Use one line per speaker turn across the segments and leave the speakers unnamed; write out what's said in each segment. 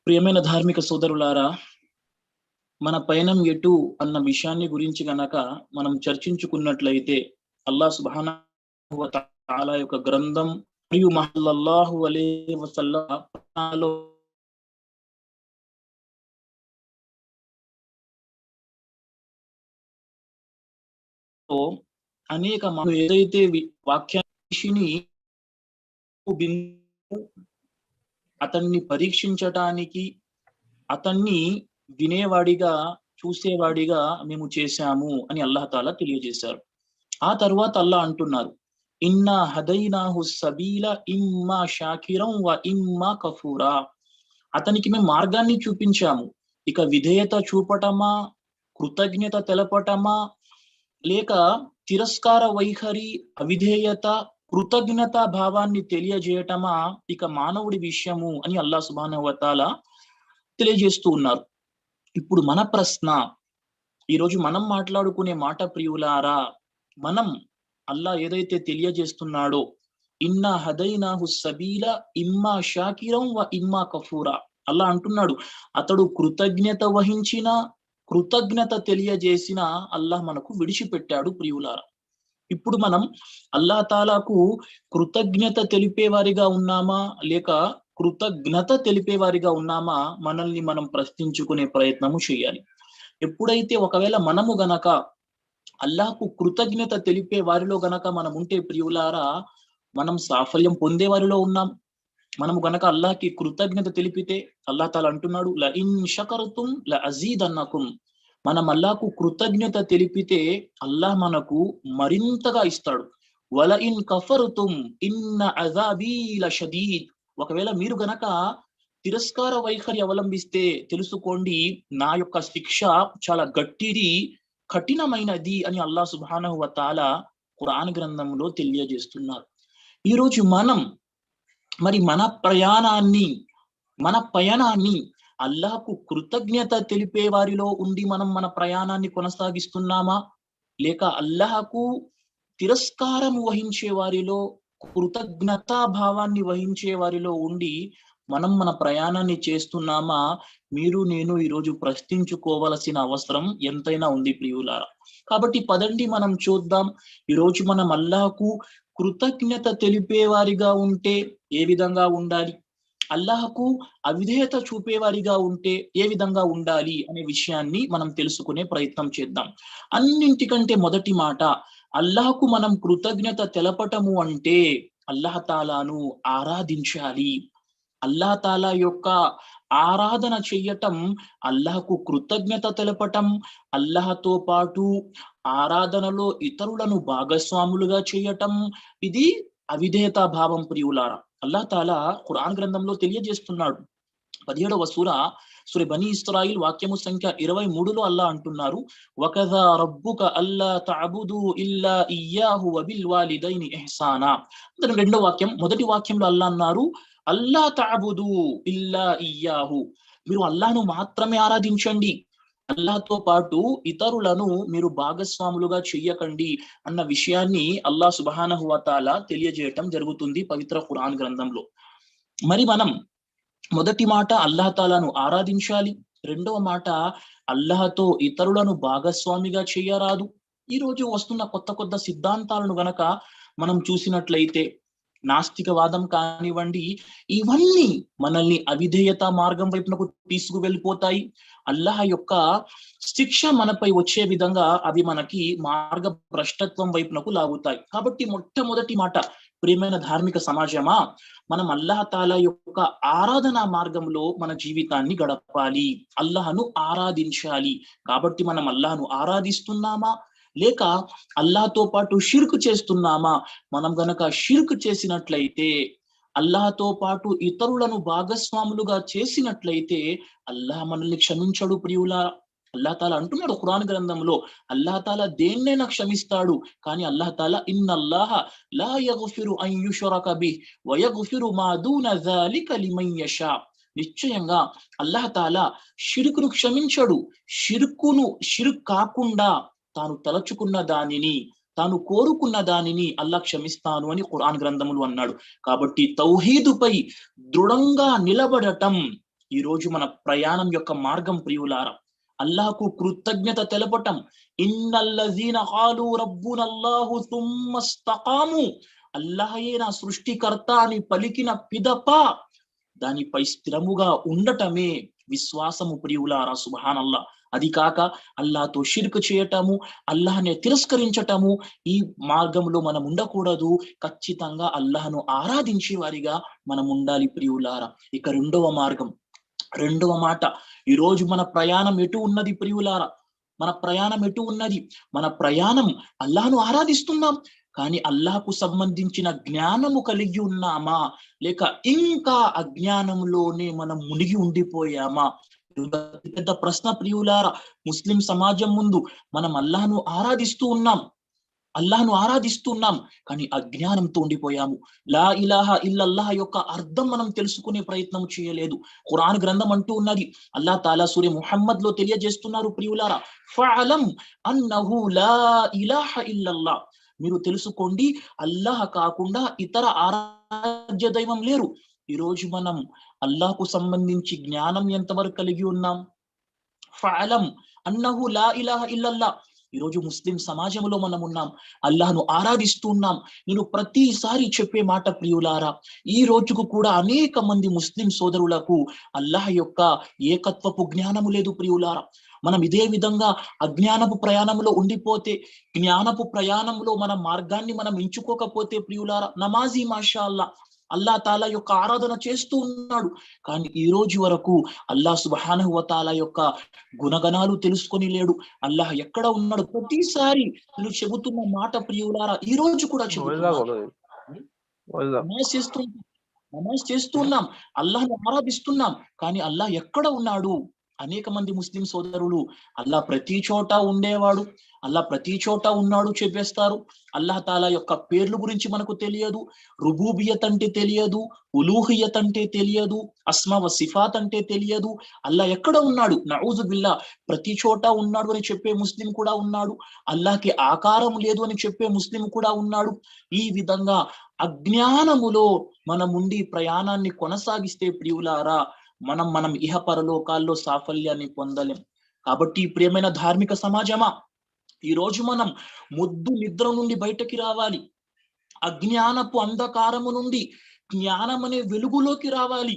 ప్రియమైన ధార్మిక సోదరులారా, మన పయనం ఎటు అన్న విషయాన్ని గురించి గనక మనం చర్చించుకున్నట్లయితే అల్లాహ్ సుబ్హానహు వ తఆలా యొక్క గ్రంథం మరియు సల్లల్లాహు అలైహి వసల్లం అనేక ఏదైతే వాక్యాన్ని అతన్ని పరీక్షించటానికి, అతన్ని వినేవాడిగా, చూసేవాడిగా మేము చేశాము అని అల్లాహ్ తాలా తెలియజేశారు. ఆ తర్వాత అల్లాహ్ అంటున్నారు, ఇన్నా హదైనాహు సబీల ఇమ్మా షాకిరం వ ఇమ్మా కఫూరా. అతనికి మేము మార్గాన్ని చూపించాము. ఇక విధేయత చూపటమా, కృతజ్ఞత తెలపటమా, లేక తిరస్కార వైఖరి, అవిధేయత, కృతజ్ఞత భావాన్ని తెలియజేయటమా ఇక మానవుడి విషయము అని అల్లాహ్ సుబ్హానహు వ తఆలా తెలియజేస్తూ ఉన్నారు. ఇప్పుడు మన ప్రశ్న, ఈరోజు మనం మాట్లాడుకునే మాట ప్రియులారా, మనం అల్లాహ్ ఏదైతే తెలియజేస్తున్నాడో ఇన్నా హదైనాహు సబీల ఇమ్మా షాకిరం వ ఇమ్మా కఫూరా. అల్లాహ్ అంటున్నాడు, అతడు కృతజ్ఞత వహించిన, కృతజ్ఞత తెలియజేసిన అల్లాహ్ మనకు విడిచిపెట్టాడు ప్రియులారా. ఇప్పుడు మనం అల్లాహ్ తాలాకు కృతజ్ఞత తెలిపేవారిగా ఉన్నామా, లేక కృతజ్ఞత తెలిపేవారిగా ఉన్నామా, మనల్ని మనం ప్రశ్నించుకునే ప్రయత్నము చేయాలి. ఎప్పుడైతే ఒకవేళ మనము గనక అల్లాహ్కు కృతజ్ఞత తెలిపే వారిలో గనక మనం ఉంటే ప్రియులారా, మనం సాఫల్యం పొందే వారిలో ఉన్నాం. మనము గనక అల్లాహ్‌కి కృతజ్ఞత తెలిపితే అల్లాహ్ తాలా అంటున్నాడు, ల ఇన్ షకర్తుం ల అజీదన్నకుం. మనం అల్లాహ్‌కు కృతజ్ఞత తెలిపితే అల్లాహ్ మనకు మరింతగా ఇస్తాడు. వల ఇన్ కఫర్తుం ఇన్న అజాబీ లషదీద్. ఒకవేళ మీరు గనక తిరస్కార వైఖరి అవలంబిస్తే తెలుసుకోండి, నా యొక్క శిక్ష చాలా గట్టిది, కఠినమైనది అని అల్లాహ్ సుబ్హానహు వ తఆలా ఖురాన్ గ్రంథంలో తెలియజేస్తున్నారు. ఈరోజు మనం మరి మన పయనాన్ని అల్లాహ్కు కృతజ్ఞత తెలిపే వారిలో ఉండి మనం మన ప్రయాణాన్ని కొనసాగిస్తున్నామా, లేక అల్లాహ్కు తిరస్కారం వహించే వారిలో, కృతజ్ఞతా భావాన్ని వహించే వారిలో ఉండి మనం మన ప్రయాణాన్ని చేస్తున్నామా? మీరు నేను ఈరోజు ప్రశ్నించుకోవలసిన అవసరం ఎంతైనా ఉంది ప్రియులారా. కాబట్టి పదండి మనం చూద్దాం, ఈరోజు మనం అల్లాహ్కు కృతజ్ఞత తెలిపే వారిగా ఉంటే ఏ విధంగా ఉండాలి, అల్లాహ్కు అవిధేయత చూపేవారిగా ఉంటే ఏ విధంగా ఉండాలి అనే విషయాన్ని మనం తెలుసుకునే ప్రయత్నం చేద్దాం. అన్నింటికంటే మొదటి మాట, అల్లాహ్కు మనం కృతజ్ఞత తెలపటము అంటే అల్లాహ్ తాలాను ఆరాధించాలి. అల్లాహ్ తాలా యొక్క ఆరాధన చెయ్యటం, అల్లాహ్కు కృతజ్ఞత తెలపటం, అల్లాహ్‌తో పాటు ఆరాధనలో ఇతరులను భాగస్వాములుగా చేయటం, ఇది అవిధేయతా భావం ప్రియులారా. అల్లాహ్ తాలా ఖురాన్ గ్రంథంలో తెలియజేస్తున్నాడు. 17వ సూర బనీ ఇస్రాయిల్ వాక్యము సంఖ్య 23లో అల్లాహ్ అంటున్నారు, వకజా రబ్బుక అల్లా తఅబుదు ఇల్లా ఇయ్యాహు వబిల్ వాలిదైని ఇహ్సానా. రెండో వాక్యం, మొదటి వాక్యంలో అల్లాహ్ అన్నారు, అల్లా తఅబుదు ఇల్లా ఇయ్యాహు. మీరు అల్లాహ్ను మాత్రమే ఆరాధించండి, అల్లాహ్‌తో పాటు ఇతరులను మీరు భాగస్వాములుగా చెయ్యకండి అన్న విషయాన్ని అల్లాహ్ సుబ్హానహు వ తఆలా తెలియజేయటం జరుగుతుంది పవిత్ర ఖురాన్ గ్రంథంలో. మరి మనం మొదటి మాట అల్లాహ్ తాలాను ఆరాధించాలి. రెండవ మాట, అల్లాహ్‌తో ఇతరులను భాగస్వామిగా చేయరాదు. ఈ రోజు వస్తున్న కొత్త సిద్ధాంతాలను గనక మనం చూసినట్లయితే, నాస్తికవాదం కానివ్వండి, ఇవన్నీ మనల్ని అవిధేయత మార్గం వైపునకు తీసుకువెళ్ళిపోతాయి. అల్లాహ్ యొక్క శిక్ష మనపై వచ్చే విధంగా అవి మనకి మార్గ భ్రష్టత్వం వైపునకు లాగుతాయి. కాబట్టి మొట్టమొదటి మాట, ప్రియమైన ధార్మిక సమాజమా, మనం అల్లాహ్ తాలా యొక్క ఆరాధన మార్గంలో మన జీవితాన్ని గడపాలి, అల్లాహ్ను ఆరాధించాలి. కాబట్టి మనం అల్లాహ్ను ఆరాధిస్తున్నామా, లేక అల్లాహ్‌తో పాటు షిర్క్ చేస్తున్నామా? మనం గనక షిర్క్ చేసినట్లయితే, అల్లాహ్‌తో పాటు ఇతరులను భాగస్వాములుగా చేసినట్లయితే అల్లాహ్ మనల్ని క్షమించడు ప్రియులారా. అల్లాహ్ తాలా అంటున్నాడు ఖురాన్ గ్రంథంలో, అల్లాహ్ తాలా దేన్నైనా క్షమిస్తాడు, కానీ అల్లాహ్ తాలా ఇన్నల్లాహ లా యగ్ఫిరు అన్ యుష్రక బిహి వ యగ్ఫిరు మా దూన జాలిక లిమన్ యషా. నిశ్చయంగా అల్లాహ్ తాలా షిర్కును క్షమించడు. షిర్క్ కాకుండా తాను తలచుకున్న దానిని, తాను కోరుకున్న దానిని అల్లాహ్ క్షమిస్తాను అని ఖురాన్ గ్రంథములు అన్నాడు. కాబట్టి తౌహీదుపై దృఢంగా నిలబడటం, ఈ రోజు మన ప్రయాణం యొక్క మార్గం ప్రియులారా అల్లాహకు కృతజ్ఞత తెలపటం. ఇన్నల్లజీన ఖాలు రబ్బునల్లాహు తుమ్మ ఇస్తకాము, అల్లాహయే నా సృష్టికర్త అని పలికిన పిదప దానిపై స్థిరముగా ఉండటమే విశ్వాసము ప్రియులారా. సుబ్హానల్లా. అది కాక అల్లాహతో షిర్క్ చేయటము, అల్లాహ్నే తిరస్కరించటము, ఈ మార్గంలో మనం ఉండకూడదు. ఖచ్చితంగా అల్లాహ్ను ఆరాధించే వారిగా మనం ఉండాలి ప్రియులారా. ఇక రెండవ మాట, ఈ రోజు మన ప్రయాణం ఎటు ఉన్నది ప్రియులారా? మన ప్రయాణం ఎటు ఉన్నది? మన ప్రయాణం అల్లాహ్ను ఆరాధిస్తున్నాం, కానీ అల్లాహకు సంబంధించిన జ్ఞానము కలిగి ఉన్నామా, లేక ఇంకా అజ్ఞానంలోనే మనం మునిగి ఉండిపోయామా? పెద్ద ప్రశ్న ప్రియులారా. ముస్లిం సమాజం ముందు మనం అల్లాహ్ను ఆరాధిస్తున్నాం, కానీ అజ్ఞానంతో ఉండిపోయాము. లా ఇలాహ ఇల్లల్లాహ్ యొక్క అర్థం మనం తెలుసుకునే ప్రయత్నం చేయలేదు. ఖురాన్ గ్రంథం అంటూ ఉన్నది, అల్లాహ్ తాలా సూర్య ముహమ్మద్ లో తెలియజేస్తున్నారు ప్రియులారా, ఫఅలం అన్నహు లా ఇలాహ ఇల్లల్లాహ్, మీరు తెలుసుకోండి అల్లాహ్ కాకుండా ఇతర ఆరాధ్య దైవం లేరు. ఈ రోజు మనం అల్లాహకు సంబంధించి జ్ఞానం ఎంతవరకు కలిగి ఉన్నాం? ఫఅలం అన్నహు లా ఇలాహ ఇల్లల్లాహ్. ఈ రోజు ముస్లిం సమాజంలో మనం ఉన్నాం, అల్లాహ్ను ఆరాధిస్తున్నాం. నేను ప్రతిసారి చెప్పే మాట ప్రియులారా, ఈ రోజుకు కూడా అనేక మంది ముస్లిం సోదరులకు అల్లాహ్ యొక్క ఏకత్వపు జ్ఞానము లేదు ప్రియులారా. మనం ఇదే విధంగా అజ్ఞానపు ప్రయాణంలో ఉండిపోతే, జ్ఞానపు ప్రయాణంలో మన మార్గాన్ని మనం ఎంచుకోకపోతే ప్రియులారా, నమాజీ మాషా అల్లాహ్ తాలా యొక్క ఆరాధన చేస్తూ ఉన్నాడు, కానీ ఈ రోజు వరకు అల్లాహ్ సుబ్హానహు వ తాలా యొక్క గుణగణాలు తెలుసుకొని లేడు. అల్లాహ్ ఎక్కడ ఉన్నాడు? ప్రతిసారి నేను చెబుతున్న మాట ప్రియులారా, ఈ రోజు కూడా చెబుతున్నాను. నమాజ్ చేస్తున్నాం, అల్లాహ్ని ఆరాధిస్తున్నాం, కానీ అల్లాహ్ ఎక్కడ ఉన్నాడు? అనేక మంది ముస్లిం సోదరులు అల్లాహ్ ప్రతి చోట ఉండేవాడు, అల్లాహ్ ప్రతి చోట ఉన్నాడు చెప్పేస్తారు. అల్లాహ్ తాలా యొక్క పేర్లు గురించి మనకు తెలియదు, రుబూబియత్ అంటే తెలియదు, ఉలూహియత్ అంటే తెలియదు, అస్మా వ సిఫాత్ అంటే తెలియదు. అల్లాహ్ ఎక్కడ ఉన్నాడు? నఊజు బిల్లా, ప్రతి చోట ఉన్నాడు అని చెప్పే ముస్లిం కూడా ఉన్నాడు, అల్లాహ్కి ఆకారం లేదు అని చెప్పే ముస్లిం కూడా ఉన్నాడు. ఈ విధంగా అజ్ఞానములో మనముండి ప్రయాణాన్ని కొనసాగిస్తే ప్రియులారా, మనం ఇహ పరలోకాల్లో సాఫల్యాన్ని పొందలేం. కాబట్టి ప్రియమైన ధార్మిక సమాజమా, ఈ రోజు మనం మొద్దు నిద్ర నుండి బయటకి రావాలి, అజ్ఞానపు అంధకారము నుండి జ్ఞానం అనే వెలుగులోకి రావాలి.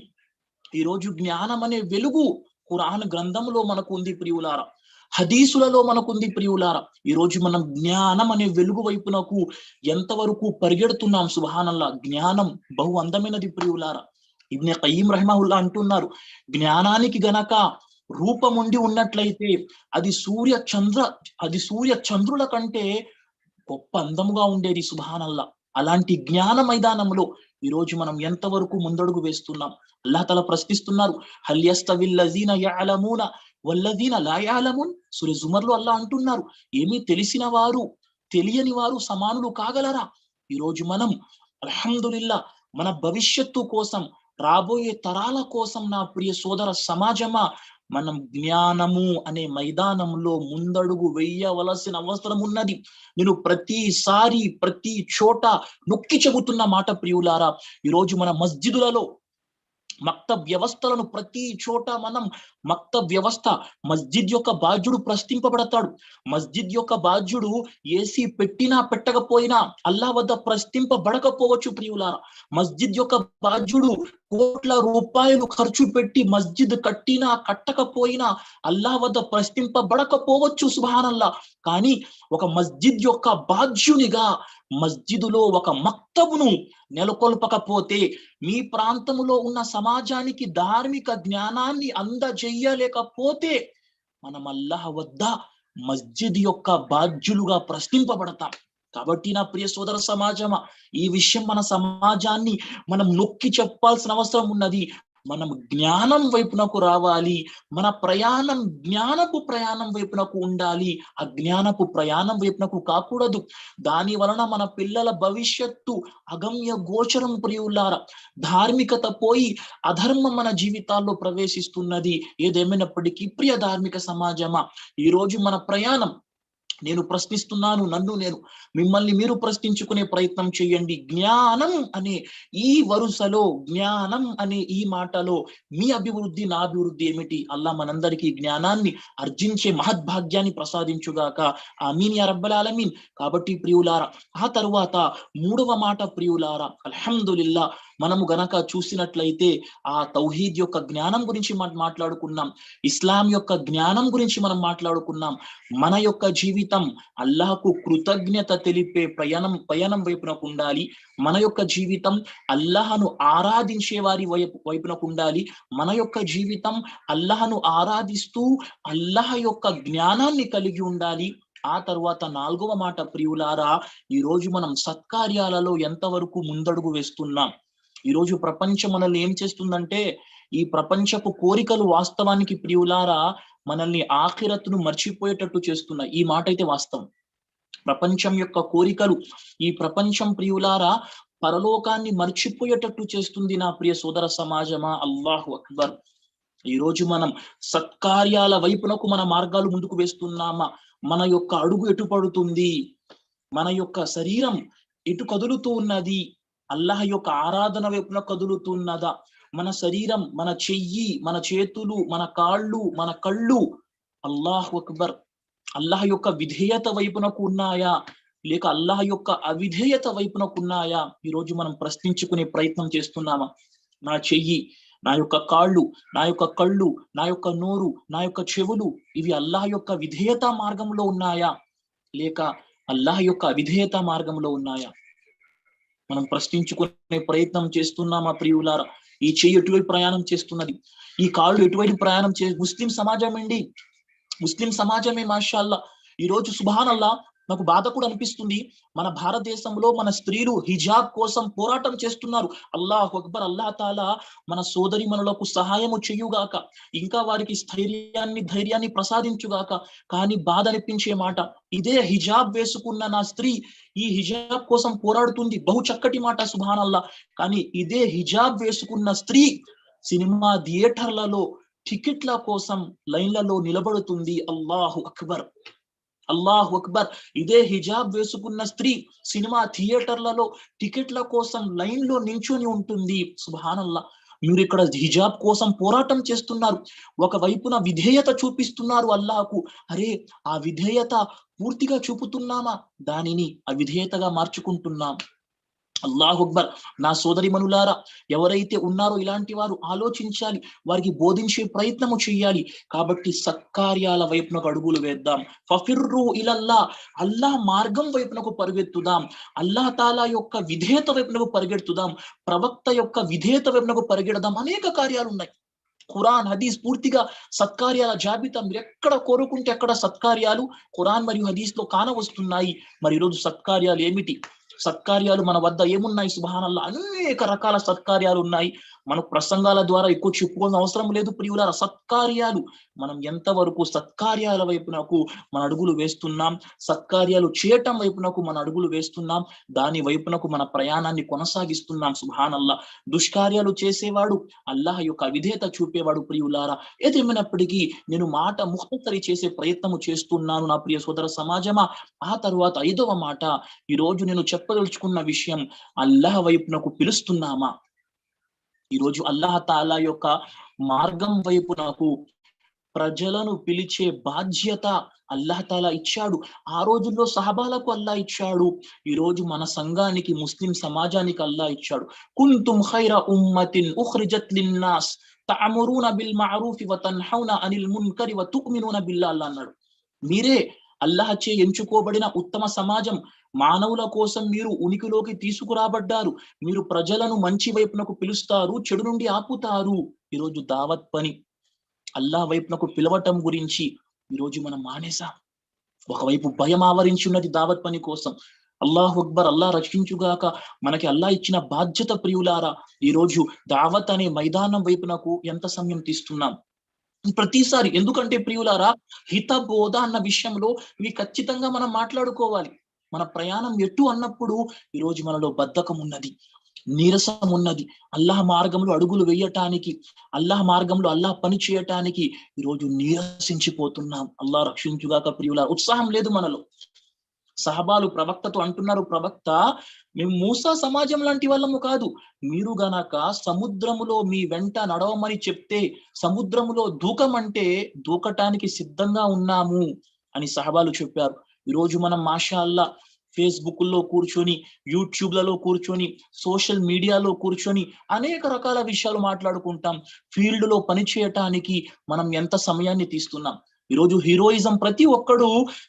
ఈ రోజు జ్ఞానం అనే వెలుగు ఖురాన్ గ్రంథంలో మనకు ఉంది ప్రియులారా, హదీసులలో మనకుంది ప్రియులారా. ఈ రోజు మనం జ్ఞానం అనే వెలుగు వైపునకు ఎంతవరకు పరిగెడుతున్నాం? సుబ్హానల్లా. జ్ఞానం బహు అందమైనది ప్రియులారా. ఇబ్నే ఖయ్యిం రహిమహుల్లా అంటున్నారు, జ్ఞానానికి గనక రూపం ఉండి ఉన్నట్లయితే అది సూర్య చంద్రుల కంటే గొప్ప అందముగా ఉండేది. సుబ్హానల్లా. అలాంటి జ్ఞాన మైదానంలో ఈ రోజు మనం ఎంతవరకు ముందడుగు వేస్తున్నాం? అల్లాహ్ తఆలా ప్రశ్నిస్తున్నారు, హల్ యస్తవిల్లజీన యఅలమూన వల్లజీన లా యఅలమూన్. సూర జుమర్లో అల్లాహ్ అంటున్నారు, ఏమీ తెలిసిన వారు తెలియని వారు సమానులు కాగలరా? ఈ రోజు మనం అల్హమ్దులిల్లా మన భవిష్యత్తు కోసం, రాబోయే తరాల కోసం నా ప్రియ సోదర సమాజమా, మనం జ్ఞానము అనే మైదానంలో ముందడుగు వేయవలసిన అవసరం ఉన్నది. నేను ప్రతిసారి ప్రతి చోట నొక్కి చెబుతున్న మాట ప్రియులారా, ఈరోజు మన మస్జిదులలో మక్తబ్ వ్యవస్థలను ప్రతి చోట మనం మస్జిద్ యొక్క బాధ్యుడు ప్రశ్నింపబడతాడు. మస్జిద్ యొక్క బాధ్యుడు ఏసీ పెట్టినా పెట్టకపోయినా అల్లాహ్ వద్ద ప్రశ్నింపబడకపోవచ్చు ప్రియులారా. మస్జిద్ యొక్క బాధ్యుడు కోట్ల రూపాయలు ఖర్చు పెట్టి మస్జిద్ కట్టినా కట్టకపోయినా అల్లాహ్ వద్ద ప్రశ్నింపబడకపోవచ్చు. సుబ్హానల్లాహ్. కానీ ఒక మస్జిద్ యొక్క బాధ్యునిగా మస్జిదులో ఒక మక్తబును నెలకొల్పకపోతే, మీ ప్రాంతంలో ఉన్న సమాజానికి ధార్మిక జ్ఞానాన్ని అందజేయలేకపోతే, మనం అల్లాహ్ వద్ద మస్జిద్ యొక్క బాధ్యులుగా ప్రశ్నింపబడతాం. కాబట్టి నా ప్రియ సోదర సమాజమా, ఈ విషయం మన సమాజాన్ని మనం నొక్కి చెప్పాల్సిన అవసరం ఉన్నది. మనం జ్ఞానం వైపునకు రావాలి, మన ప్రయాణం జ్ఞానపు ప్రయాణం వైపునకు ఉండాలి, అజ్ఞానపు ప్రయాణం వైపునకు కాకూడదు. దాని వలన మన పిల్లల భవిష్యత్తు అగమ్య గోచరం ప్రియులారా. ధార్మికత పోయి అధర్మం మన జీవితాల్లో ప్రవేశిస్తున్నది. ఏదేమైనప్పటికీ ప్రియ ధార్మిక సమాజమా, ఈ రోజు మన ప్రయాణం నేను ప్రశ్నిస్తున్నాను, మిమ్మల్ని మీరు ప్రశ్నించుకునే ప్రయత్నం చేయండి. జ్ఞానం అనే ఈ వరుసలో, జ్ఞానం అనే ఈ మాటలో మీ అభివృద్ధి, నా అభివృద్ధి ఏమిటి? అల్లా మనందరికీ జ్ఞానాన్ని అర్జించే మహద్భాగ్యాన్ని ప్రసాదించుగాక. ఆమీన్ యా రబ్బల్ ఆలమీన్. కాబట్టి ప్రియులారా, ఆ తరువాత మూడవ మాట ప్రియులారా, అల్హమ్దులిల్లా, మనము గనక చూసినట్లయితే ఆ తౌహీద్ యొక్క జ్ఞానం గురించి మాట్లాడుకున్నాం, ఇస్లాం యొక్క జ్ఞానం గురించి మనం మాట్లాడుకున్నాం. మన యొక్క జీవితం అల్లాహకు కృతజ్ఞత తెలిపే పయనం వైపునకు ఉండాలి. మన యొక్క జీవితం అల్లాహను ఆరాధించే వారి వైపునకు ఉండాలి. మన యొక్క జీవితం అల్లాహను ఆరాధిస్తూ అల్లాహ్ యొక్క జ్ఞానాన్ని కలిగి ఉండాలి. ఆ తరువాత నాలుగవ మాట ప్రియులారా, ఈ రోజు మనం సత్కార్యాలలో ఎంతవరకు ముందడుగు వేస్తున్నాం? ఈ రోజు ప్రపంచం మనల్ని ఏం చేస్తుందంటే, ఈ ప్రపంచపు కోరికలు వాస్తవానికి ప్రియులారా మనల్ని ఆఖిరత్తును మర్చిపోయేటట్టు చేస్తున్నాయి. ఈ మాట అయితే వాస్తవం. ప్రపంచం యొక్క కోరికలు, ఈ ప్రపంచం ప్రియులారా పరలోకాన్ని మర్చిపోయేటట్టు చేస్తుంది. నా ప్రియ సోదర సమాజమా, అల్లాహు అక్బర్. ఈ రోజు మనం సత్కార్యాల వైపునకు మన మార్గాలు ముందుకు వేస్తున్నామా? మన యొక్క అడుగు ఎటు పడుతుంది? మన యొక్క శరీరం ఎటు కదులుతూ ఉన్నది? అల్లాహ్ యొక్క ఆరాధన వైపున కదులుతున్నదా? మన శరీరం, మన చెయ్యి, మన చేతులు, మన కాళ్ళు, మన కళ్ళు అల్లాహు అక్బర్ అల్లాహ్ యొక్క విధేయత వైపునకు ఉన్నాయా, లేక అల్లాహ్ యొక్క అవిధేయత వైపునకు ఉన్నాయా? ఈరోజు మనం ప్రశ్నించుకునే ప్రయత్నం చేస్తున్నామా? నా చెయ్యి, నా యొక్క కాళ్ళు, నా యొక్క కళ్ళు, నా యొక్క నోరు, నా యొక్క చెవులు, ఇవి అల్లాహ్ యొక్క విధేయత మార్గంలో ఉన్నాయా, లేక అల్లాహ్ యొక్క అవిధేయత మార్గంలో ఉన్నాయా? మనం ప్రశ్నించుకునే ప్రయత్నం చేస్తున్నామా ప్రియులారా? ఈ చెయ్యి ఎటువైపు ప్రయాణం చేస్తున్నది? ఈ కాళ్ళు ఎటువైపు ప్రయాణం ముస్లిం సమాజం అండి, ముస్లిం సమాజమే మాషాల్లా. ఈ రోజు సుబ్హానల్లా, నాకు బాధ కూడా అనిపిస్తుంది. మన భారతదేశంలో మన స్త్రీలు హిజాబ్ కోసం పోరాటం చేస్తున్నారు. అల్లాహు అక్బర్. అల్లాహ్ తాలా మన సోదరి మనలకు సహాయము చేయుగాక, ఇంకా వారికి ధైర్యాన్ని ప్రసాదించుగాక. కానీ బాధ అనిపించే మాట, ఇదే హిజాబ్ వేసుకున్న నా స్త్రీ ఈ హిజాబ్ కోసం పోరాడుతుంది. బహు చక్కటి మాట, సుబ్హానల్లా. కానీ ఇదే హిజాబ్ వేసుకున్న స్త్రీ సినిమా థియేటర్లలో టికెట్ల కోసం లైన్లలో నిలబడుతుంది. అల్లాహు అక్బర్, అల్లాహు అక్బర్. ఇదే హిజాబ్ వేసుకున్న స్త్రీ సినిమా థియేటర్లలో టికెట్ల కోసం లైన్లో నించుని ఉంటుంది. సుబ్హానల్లా. మీరు ఇక్కడ హిజాబ్ కోసం పోరాటం చేస్తున్నారు, ఒకవైపున విధేయత చూపిస్తున్నారు అల్లాహకు. అరే, ఆ విధేయత పూర్తిగా చూపుతున్నామా? దానిని అవిధేయతగా మార్చుకుంటున్నాం. అల్లాహు అక్బర్. నా సోదరి మనులారా, ఎవరైతే ఉన్నారో ఇలాంటి వారు ఆలోచించాలి, వారికి బోధించే ప్రయత్నము చేయాలి. కాబట్టి సత్కార్యాల వైపునకు అడుగులు వేద్దాం. ఫఫిర్రు ఇలల్లా, అల్లాహ్ మార్గం వైపునకు పరిగెత్తుదాం. అల్లాహ్ తాలా యొక్క విధేయత వైపునకు పరిగెత్తుదాం. ప్రవక్త యొక్క విధేయత వైపునకు పరిగెడదాం. అనేక కార్యాలు ఉన్నాయి. ఖురాన్, హదీస్ పూర్తిగా సత్కార్యాల జాబితా. మీరు ఎక్కడ కోరుకుంటే అక్కడ సత్కార్యాలు ఖురాన్ మరియు హదీస్ లో కానవస్తున్నాయి. మరి ఈరోజు సత్కార్యాలు ఏమిటి? సత్కార్యాలు మన వద్ద ఏమున్నాయి? సుబ్హానల్లాహ్, అనేక రకాల సత్కార్యాలు ఉన్నాయి. మనకు ప్రసంగాల ద్వారా ఎక్కువ చెప్పుకోవాల్సిన అవసరం లేదు ప్రియులారా. సత్కార్యాలు, మనం ఎంతవరకు సత్కార్యాల వైపునకు మన అడుగులు వేస్తున్నాం, సత్కార్యాలు చేయటం వైపునకు మన అడుగులు వేస్తున్నాం, దాని వైపునకు మన ప్రయాణాన్ని కొనసాగిస్తున్నాం. సుబ్హానల్లాహ్. దుష్కార్యాలు చేసేవాడు అల్లాహ్ యొక్క అవిధేయత చూపేవాడు ప్రియులారా. ఏదేమైనప్పటికీ నేను మాట ముఖ్తసరి చేసే ప్రయత్నము చేస్తున్నాను నా ప్రియ సోదర సమాజమా. ఆ తరువాత ఐదవ మాట, ఈ రోజు నేను చెప్పదలుచుకున్న విషయం, అల్లాహ్ వైపునకు పిలుస్తున్నామా? ఈరోజు అల్లాహ్ తాలా యొక్క మార్గం వైపునకు ప్రజలను పిలిచే బాధ్యత అల్లాహ్ తాలా ఇచ్చాడు. ఆ రోజుల్లో సహబాలకు అల్లాహ్ ఇచ్చాడు. ఈ రోజు మన సంఘానికి, ముస్లిం సమాజానికి అల్లాహ్ ఇచ్చాడు. కుంతుం ఖైర ఉమ్మతిన్ ఉఖ్రిజత్ లిన్నాస్ తఅమురూన బిల్ మఅరూఫి వ తన్హౌన అనిల్ మున్కరి వ తు'మినూన బిల్లాహ్ అన్నాడు. మీరే అల్లాహ్ చే ఎంచుకోబడిన ఉత్తమ సమాజం. మానవుల కోసం మీరు ఉనికిలోకి తీసుకురాబడ్డారు. మీరు ప్రజలను మంచి వైపునకు పిలుస్తారు, చెడు నుండి ఆపుతారు. ఈరోజు దావత్ పని, అల్లాహ్ వైపునకు పిలవటం గురించి ఈరోజు మనం మానేసాం. ఒకవైపు భయం ఆవరించి ఉన్నది దావత్ పని కోసం. అల్లాహు అక్బర్. అల్లాహ్ రక్షించుగాక. మనకి అల్లాహ్ ఇచ్చిన బాధ్యత ప్రియులారా. ఈ రోజు దావత్ అనే మైదానం వైపునకు ఎంత సమయం తీస్తున్నాం? ప్రతిసారి. ఎందుకంటే ప్రియులారా, హిత బోధ అన్న విషయంలో ఇవి ఖచ్చితంగా మనం మాట్లాడుకోవాలి. మన ప్రయాణం ఎటు అన్నప్పుడు ఈరోజు మనలో బద్ధకం ఉన్నది. నీరసం ఉన్నది. అల్లాహ్ మార్గంలో అడుగులు వేయటానికి, అల్లాహ్ మార్గంలో అల్లాహ్ పని చేయటానికి ఈరోజు నీరసించిపోతున్నాం. అల్లాహ్ రక్షించుగాక ప్రియుల. ఉత్సాహం లేదు మనలో. సహబాలు ప్రవక్తతో అంటున్నారు, ప్రవక్త మేము మూసా సమాజం లాంటి వాళ్ళము కాదు. మీరు గనక సముద్రములో మీ వెంట నడవమని చెప్తే సముద్రములో దూకమంటే దూకటానికి సిద్ధంగా ఉన్నాము అని సహబాలు చెప్పారు. ఈరోజు మనం మాషా అల్లా ఫేస్బుక్ లో కూర్చొని, యూట్యూబ్లలో కూర్చొని, సోషల్ మీడియాలో కూర్చొని అనేక రకాల విషయాలు మాట్లాడుకుంటాం. ఫీల్డ్ లో పని చేయటానికి మనం ఎంత సమయాన్ని తీస్తున్నాం. ఈరోజు హీరోయిజం, ప్రతి ఒక్కడు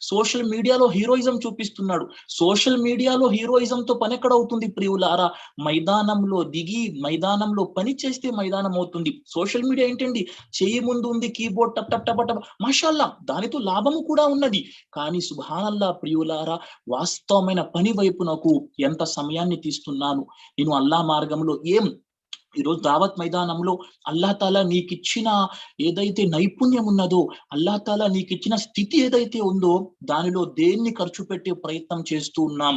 సోషల్ మీడియాలో హీరోయిజం చూపిస్తున్నాడు. సోషల్ మీడియాలో హీరోయిజంతో పని ఎక్కడవుతుంది ప్రియులారా? మైదానంలో దిగి మైదానంలో పని చేస్తే మైదానం అవుతుంది. సోషల్ మీడియా ఏంటండి? చెయ్యి ముందు ఉంది కీబోర్డ్, టప్ టప్ టప్ టప్, మాషాల్లా, దానితో లాభము కూడా ఉన్నది. కానీ సుబ్హానల్లా ప్రియులారా, వాస్తవమైన పని వైపునకు ఎంత సమయాన్ని తీస్తున్నాను నేను? అల్లాహ్ మార్గంలో ఈరోజు దావత్ మైదానంలో అల్లాహ్ తాలా నీకిచ్చిన ఏదైతే నైపుణ్యం ఉన్నదో, అల్లాహ్ తాలా నీకిచ్చిన స్థితి ఏదైతే ఉందో దానిలో దేన్ని ఖర్చు పెట్టే ప్రయత్నం చేస్తూ ఉన్నాం?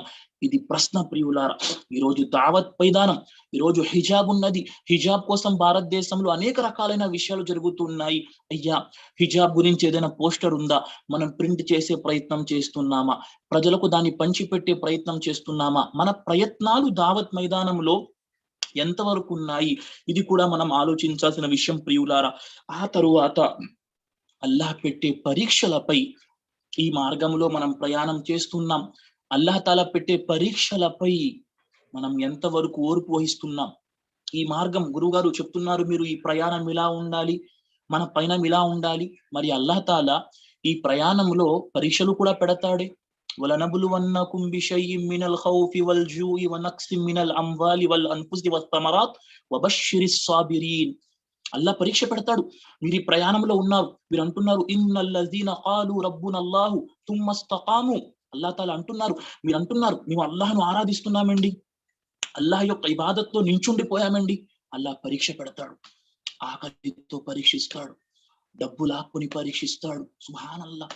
ఇది ప్రశ్న ప్రియులారా. ఈరోజు దావత్ మైదానం, ఈరోజు హిజాబ్ ఉన్నది. హిజాబ్ కోసం భారతదేశంలో అనేక రకాలైన విషయాలు జరుగుతున్నాయి. అయ్యా, హిజాబ్ గురించి ఏదైనా పోస్టర్ ఉందా? మనం ప్రింట్ చేసే ప్రయత్నం చేస్తున్నామా? ప్రజలకు దాన్ని పంచిపెట్టే ప్రయత్నం చేస్తున్నామా? మన ప్రయత్నాలు దావత్ మైదానంలో ఎంతవరకు ఉన్నాయి? ఇది కూడా మనం ఆలోచించాల్సిన విషయం ప్రియులారా. ఆ తరువాత అల్లాహ్ పెట్టే పరీక్షలపై, ఈ మార్గంలో మనం ప్రయాణం చేస్తున్నాం, అల్లాహ్ తాలా పెట్టే పరీక్షలపై మనం ఎంతవరకు ఓర్పు వహిస్తున్నాం? ఈ మార్గం గురువుగారు చెప్తున్నారు, మీరు ఈ ప్రయాణం ఇలా ఉండాలి, మన పైన ఇలా ఉండాలి. మరి అల్లాహ్ తాలా ఈ ప్రయాణంలో పరీక్షలు కూడా పెడతాడే. وَلَنَبْلُوَنَّكُمْ بِشَيْءٍ مِّنَ الْخَوْفِ وَالْجُوعِ وَنَقْصٍ مِّنَ الْأَمْوَالِ وَالْأَنفُسِ وَالثَّمَرَاتِ وَبَشِّرِ الصَّابِرِينَ. అల్లా పరీక్ష పెడతాడు. మీరు ఈ ప్రయాణంలో ఉన్నారు, మీరు అంటున్నారు ఇన్నల్లజీన ఖాలు రబ్బునల్లాహు తుమ్మస్తకాము. అల్లాహ్ తాలా అంటున్నారు, మీరు అంటున్నారు మేము అల్లాహ్ను ఆరాధిస్తున్నామండి, అల్లాహ్ యొక్క ఇబాదత్తో నించుండిపోయామండి. అల్లాహ్ పరీక్ష పెడతాడు. ఆకలితో పరీక్షిస్తాడు, డబ్బు లాక్కుని పరీక్షిస్తాడు, సుబ్హానల్లా,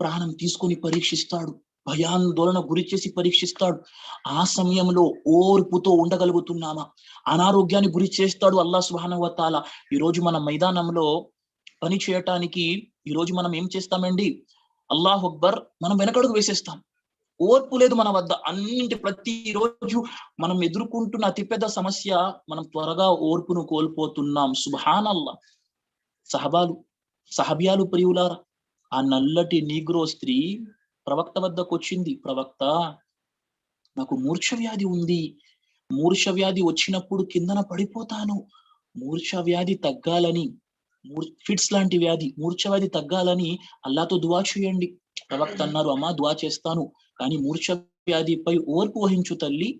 ప్రాణం తీసుకొని పరీక్షిస్తాడు, భయాందోళన గురి చేసి పరీక్షిస్తాడు. ఆ సమయంలో ఓర్పుతో ఉండగలుగుతున్నామా? అనారోగ్యాన్ని గురి చేస్తాడు అల్లాహ్ సుబ్హానహు వ తఆలా. ఈరోజు మన మైదానంలో పని చేయటానికి ఈరోజు మనం ఏం చేస్తామండి? అల్లాహు అక్బర్, మనం వెనకడుగు వేసేస్తాం. ఓర్పు లేదు మన వద్ద. ప్రతిరోజు మనం ఎదుర్కొంటున్న అతిపెద్ద సమస్య, మనం త్వరగా ఓర్పును కోల్పోతున్నాం. సుబ్హానల్లా. సహబియాలు ప్రియులారా, ఆ నల్లటి నీగ్రో స్త్రీ ప్రవక్త వద్దకు వచ్చింది, ప్రవక్త నాకు మూర్ఛ వ్యాధి ఉంది, మూర్ఛ వ్యాధి వచ్చినప్పుడు కిందన పడిపోతాను, మూర్ఛ వ్యాధి తగ్గాలని, ఫిట్స్ లాంటి వ్యాధి, మూర్ఛ వ్యాధి తగ్గాలని అల్లాహ్తో దువా చేయండి. ప్రవక్త అన్నారు, అమ్మా దువా చేస్తాను, కానీ మూర్ఛ వ్యాధిపై ఓర్పు వహించు తల్లి.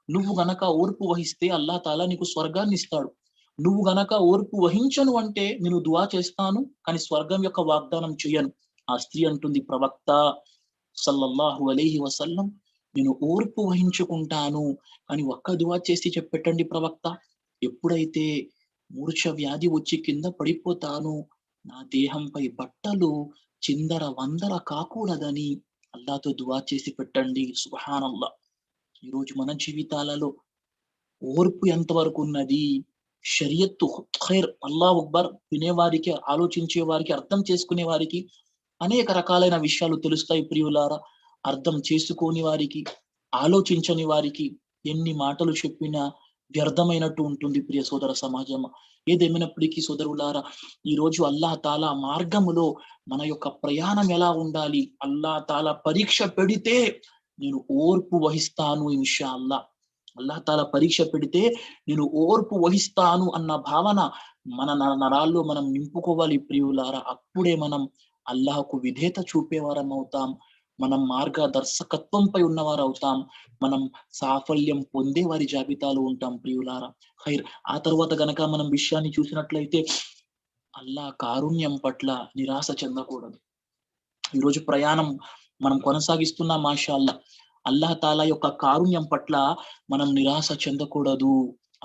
నువ్వు గనక ఓర్పు వహిస్తే అల్లాహ్ తాలా నీకు స్వర్గాన్ని ఇస్తాడు. నువ్వు గనక ఓర్పు వహించను అంటే నేను దువా చేస్తాను, కానీ స్వర్గం యొక్క వాగ్దానం చేయను. ఆ స్త్రీ అంటుంది, ప్రవక్త సల్లల్లాహు అలైహి వసల్లం, నేను ఓర్పు వహించుకుంటాను, కానీ ఒక్క దువా చేసి చెప్పెట్టండి ప్రవక్త. ఎప్పుడైతే మూర్ఛ వ్యాధి వచ్చి కింద పడిపోతాను, నా దేహంపై బట్టలు చిందర వందర కాకూడదని అల్లాహ్తో దువా చేసి పెట్టండి. సుబ్హానల్లా. ఈరోజు మన జీవితాలలో ఓర్పు ఎంతవరకు ఉన్నది? షరియత్తు ఖైర్, అల్లాహు అక్బర్, వినేవారికి, ఆలోచించే వారికి, అర్థం చేసుకునే వారికి అనేక రకాలైన విషయాలు తెలుస్తాయి ప్రియులారా. అర్థం చేసుకోని వారికి, ఆలోచించని వారికి ఎన్ని మాటలు చెప్పినా వ్యర్థమైనట్టు ఉంటుంది ప్రియ సోదర సమాజం. ఏదేమైనప్పటికీ సోదరులారా, ఈ రోజు అల్లాహ్ తాలా మార్గములో మన యొక్క ప్రయాణం ఎలా ఉండాలి? అల్లాహ్ తాలా పరీక్ష పెడితే నేను ఓర్పు వహిస్తాను ఇన్షా అల్లా. అల్లాహ్ తాలా పరీక్ష పెడితే నేను ఓర్పు వహిస్తాను అన్న భావన మన నరాల్లో మనం నింపుకోవాలి ప్రియులారా. అప్పుడే మనం అల్లాహకు విధేయత చూపేవారం అవుతాం, మనం మార్గదర్శకత్వంపై ఉన్నవారు అవుతాం, మనం సాఫల్యం పొందే వారి జాబితాలో ఉంటాం ప్రియులారా. ఖైర్, ఆ తర్వాత గనక మనం విషయాన్ని చూసినట్లయితే, అల్లాహ్ కారుణ్యం పట్ల నిరాశ చెందకూడదు. ఈరోజు ప్రయాణం మనం కొనసాగిస్తున్నాం మాషాల్లా. అల్లాహ్ తాలా యొక్క కారుణ్యం పట్ల మనం నిరాశ చెందకూడదు.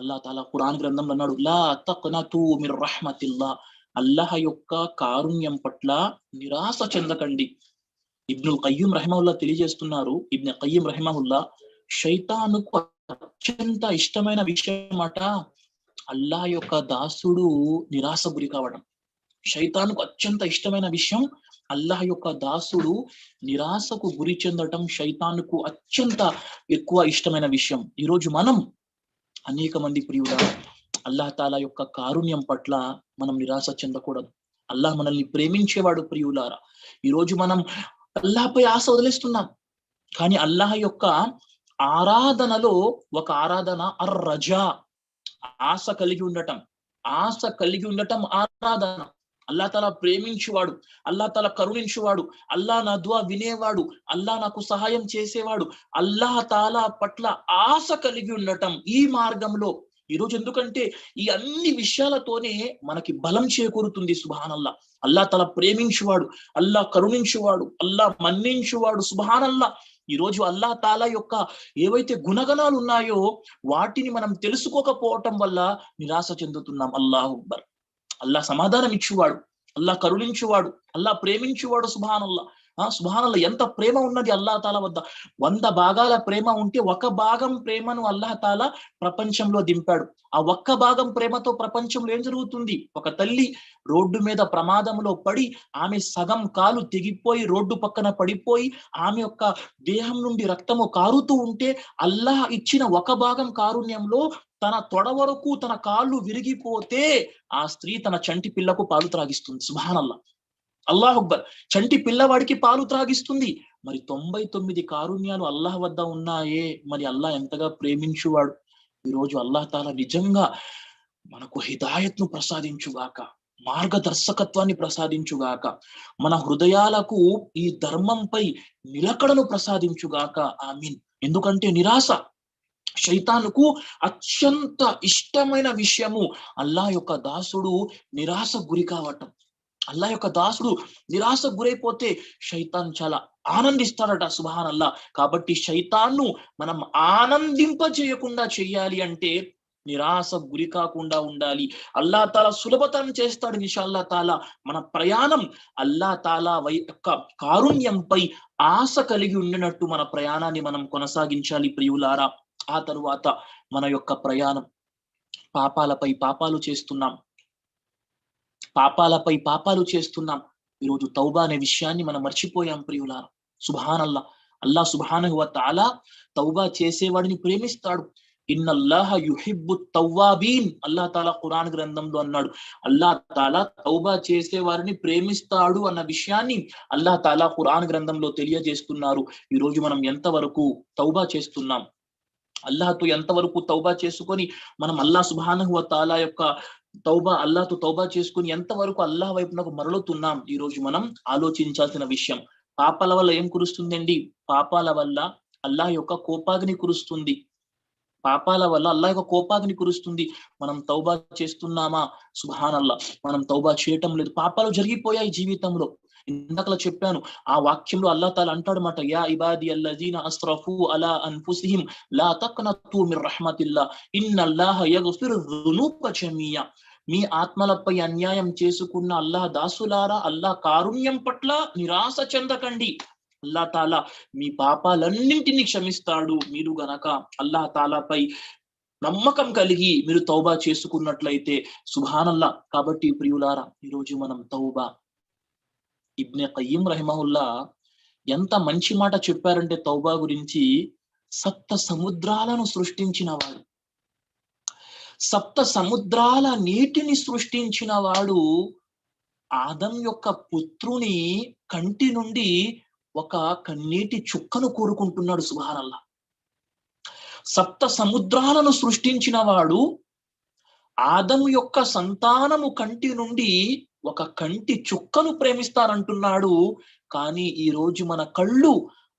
అల్లాహ్ తాలా ఖురాన్ గ్రంథంలో అన్నాడు, లా తఖ్నతూ మిర్ రహ్మతిల్లా. అల్లాహ్ యొక్క కారుణ్యం పట్ల నిరాశ చెందకండి. ఇబ్నుల్ ఖయ్యిం రహిమహుల్లా తెలియజేస్తున్నారు, ఇబ్న్ ఖయ్యిం రహిమహుల్లా, శైతానుకు అత్యంత ఇష్టమైన విషయం అట అల్లాహ్ యొక్క దాసుడు నిరాశ గురి కావడం. శైతానుకు అత్యంత ఇష్టమైన విషయం అల్లాహ్ యొక్క దాసుడు నిరాశకు గురి చెందటం శైతానుకు అత్యంత ఎక్కువ ఇష్టమైన విషయం. ఈరోజు మనం అనేక మంది ప్రియుల అల్లాహ్ తాలా యొక్క కారుణ్యం పట్ల మనం నిరాశ చెందకూడదు. అల్లాహ్ మనల్ని ప్రేమించేవాడు ప్రియులారా. ఈరోజు మనం అల్లాహ్పై ఆశ వదిలేస్తున్నాం. కానీ అల్లాహ్ యొక్క ఆరాధనలో ఒక ఆరాధన రజా, ఆశ కలిగి ఉండటం. ఆశ కలిగి ఉండటం ఆరాధన. అల్లాహ్ తాలా ప్రేమించువాడు, అల్లాహ్ తాలా కరుణించువాడు, అల్లాహ్ నా దుఆ వినేవాడు, అల్లాహ్ నాకు సహాయం చేసేవాడు, అల్లాహ్ తాలా పట్ల ఆశ కలిగి ఉండటం ఈ మార్గంలో. ఈరోజు ఎందుకంటే ఈ అన్ని విషయాలతోనే మనకి బలం చేకూరుతుంది. సుబ్హానల్లా. అల్లాహ్ తాలా ప్రేమించువాడు, అల్లాహ్ కరుణించువాడు, అల్లాహ్ మన్నించువాడు. సుబ్హానల్లా. ఈ రోజు అల్లాహ్ తాలా యొక్క ఏవైతే గుణగణాలు ఉన్నాయో వాటిని మనం తెలుసుకోకపోవటం వల్ల నిరాశ చెందుతున్నాం. అల్లాహు అక్బర్. అల్లాహ్ సమాధానం ఇచ్చువాడు, అల్లాహ్ కరుణించువాడు, అల్లాహ్ ప్రేమించువాడు. సుబ్హానల్లా. సుబ్హానల్లా. ఎంత ప్రేమ ఉన్నది అల్లాహ్ తాలా వద్ద. 100 భాగాల ప్రేమ ఉంటే ఒక భాగం ప్రేమను అల్లాహ్ తాలా ప్రపంచంలో దింపాడు. ఆ ఒక్క భాగం ప్రేమతో ప్రపంచంలో ఏం జరుగుతుంది? ఒక తల్లి రోడ్డు మీద ప్రమాదంలో పడి ఆమె సగం కాలు తెగిపోయి రోడ్డు పక్కన పడిపోయి ఆమె యొక్క దేహం నుండి రక్తము కారుతూ ఉంటే అల్లాహ్ ఇచ్చిన ఒక భాగం కారుణ్యంలో తన తొడ వరకు తన కాళ్ళు విరిగిపోతే ఆ స్త్రీ తన చంటి పిల్లకు పాలు త్రాగిస్తుంది. సుబ్హానల్లా. అల్లాహ్ అక్బర్. చంటి పిల్లవాడికి పాలు త్రాగిస్తుంది. మరి 99 కారుణ్యాలు అల్లాహ్ వద్ద ఉన్నాయే, మరి అల్లాహ్ ఎంతగా ప్రేమించువాడు. ఈరోజు అల్లాహ్ తాలా నిజంగా మనకు హిదాయత్ను ప్రసాదించుగాక, మార్గదర్శకత్వాన్ని ప్రసాదించుగాక, మన హృదయాలకు ఈ ధర్మంపై నిలకడను ప్రసాదించుగాక. ఆమీన్. ఎందుకంటే నిరాశ శైతానుకు అత్యంత ఇష్టమైన విషయము. అల్లాహ్ యొక్క దాసుడు నిరాశ గురి కావటం. అల్లాహ్ యొక్క దాసుడు నిరాశ గురైపోతే శైతాన్ చాలా ఆనందిస్తాడట. సుబ్హానల్లా. కాబట్టి శైతాన్ను మనం ఆనందింపజేయకుండా చెయ్యాలి అంటే నిరాశ గురి కాకుండా ఉండాలి. అల్లాహ్ తాలా సులభతరం చేస్తాడు ఇన్షాల్లా తాలా. మన ప్రయాణం అల్లాహ్ తాలా యొక్క కారుణ్యంపై ఆశ కలిగి ఉండినట్టు మన ప్రయాణాన్ని మనం కొనసాగించాలి ప్రియులారా. ఆ తరువాత మన యొక్క ప్రయాణం పాపాలపై పాపాలు చేస్తున్నాం, పాపాలపై పాపాలు చేస్తున్నాం. ఈరోజు తౌబా అనే విషయాన్ని మనం మర్చిపోయాం ప్రియులారా. సుబ్హానల్లా. అల్లాహ్ సుబ్హానహు వ తఆలా తౌబా చేసేవాడిని ప్రేమిస్తాడు. ఇన్నల్లాహ యుహిబ్బు తవ్వాబీన్. అల్లాహ్ తాలా ఖురాన్ గ్రంథంలో అన్నాడు. అల్లాహ్ తాలా తౌబా చేసే వారిని ప్రేమిస్తాడు అన్న విషయాన్ని అల్లాహ్ తాలా ఖురాన్ గ్రంథంలో తెలియజేస్తున్నారు. ఈ రోజు మనం ఎంతవరకు తౌబా చేస్తున్నాం? అల్లాహ్తో ఎంతవరకు తౌబా చేసుకొని మనం అల్లాహ్ సుబ్హానహు వ తఆలా యొక్క అల్లాహ్తో తౌబా చేసుకుని ఎంతవరకు అల్లాహ్ వైపునకు మరలుతున్నాం? ఈ రోజు మనం ఆలోచించాల్సిన విషయం. పాపాల వల్ల ఏం కురుస్తుందండి? పాపాల వల్ల అల్లాహ్ యొక్క కోపాగ్ని కురుస్తుంది. పాపాల వల్ల అల్లాహ్ యొక్క కోపాగ్ని కురుస్తుంది. మనం తౌబా చేస్తున్నామా? సుబ్హానల్లా. మనం తౌబా చేయటం లేదు. పాపాలు జరిగిపోయాయి జీవితంలో. ఇందాకలా చెప్పాను. ఆ వాక్యంలో అల్లాహ్ తాలా అంటాడన్నమాట. యా ఇబాది అల్లజీన అస్రఫు అలా అన్ఫుసిహిం లా తక్నతు మిర్ రహ్మతిల్లాహ్ ఇన్నల్లాహ యగ్ఫిరు దునూబ జమీయా. మీ ఆత్మలపై అన్యాయం చేసుకున్న అల్లాహ్ దాసులారా, అల్లాహ్ కారుణ్యం పట్ల నిరాశ చెందకండి. అల్లాహ్ తాలా మీ పాపాలన్నింటినీ క్షమిస్తాడు. మీరు గనక అల్లాహ్ తాలాపై నమ్మకం కలిగి మీరు తౌబా చేసుకున్నట్లయితే. సుబ్హానల్లా. కాబట్టి ప్రియులారా, ఈరోజు మనం తౌబా. ఇబ్నే ఖయ్యిం రహిమహుల్లా ఎంత మంచి మాట చెప్పారంటే తౌబా గురించి, సప్త సముద్రాలను సృష్టించిన వాడు, సప్త సముద్రాల నీటిని సృష్టించిన వాడు ఆదం యొక్క పుత్రుని కంటి నుండి ఒక కన్నీటి చుక్కను కోరుకుంటున్నాడు. సుబ్హానల్లా. సప్త సముద్రాలను సృష్టించిన వాడు ఆదం యొక్క సంతానము కంటి నుండి ఒక కంటి చుక్కను ప్రేమిస్తానంటున్నాడు. కానీ ఈ రోజు మన కళ్ళు